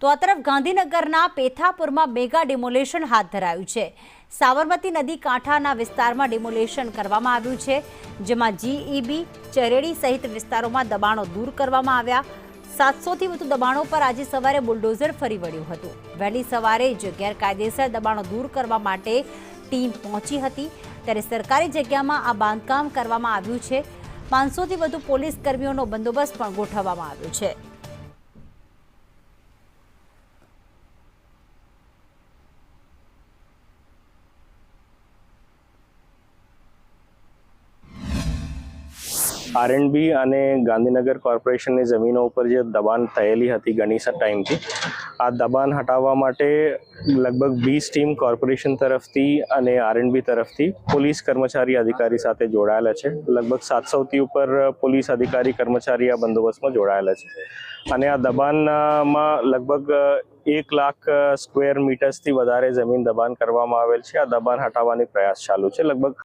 તો આ તરફ ગાંધીનગરના પેથાપુરમાં મેગા ડિમોલેશન હાથ ધરાયું છે। સાબરમતી નદી કાંઠાના વિસ્તારમાં ડિમોલેશન કરવામાં આવ્યું છે, જેમાં જીઈબી, ચરેડી સહિત વિસ્તારોમાં દબાણો દૂર કરવામાં આવ્યા। 700થી વધુ દબાણો પર આજે સવારે બુલડોઝર ફરી વળ્યું હતું। વહેલી સવારે જ ગેરકાયદેસર દબાણો દૂર કરવા માટે ટીમ પહોંચી હતી, ત્યારે સરકારી જગ્યામાં આ બાંધકામ કરવામાં આવ્યું છે। 500થી વધુ પોલીસ કર્મીઓનો બંદોબસ્ત પણ ગોઠવવામાં આવ્યો છે। આરએનબી અને ગાંધીનગર કોર્પોરેશનની જમીનો ઉપર જે દબાણ થયેલી હતી ઘણી ટાઈમથી, આ દબાણ હટાવવા માટે લગભગ 20 ટીમ કોર્પોરેશન તરફથી અને આરએનબી તરફથી પોલીસ કર્મચારી અધિકારી સાથે જોડાયેલા છે। લગભગ 700થી ઉપર પોલીસ અધિકારી કર્મચારી આ બંદોબસ્તમાં જોડાયેલા છે અને આ દબાણમાં લગભગ 1 લાખ સ્ક્વેર મીટર્સથી વધારે જમીન દબાણ કરવામાં આવેલ છે। આ દબાણ હટાવવાની પ્રયાસ ચાલુ છે। લગભગ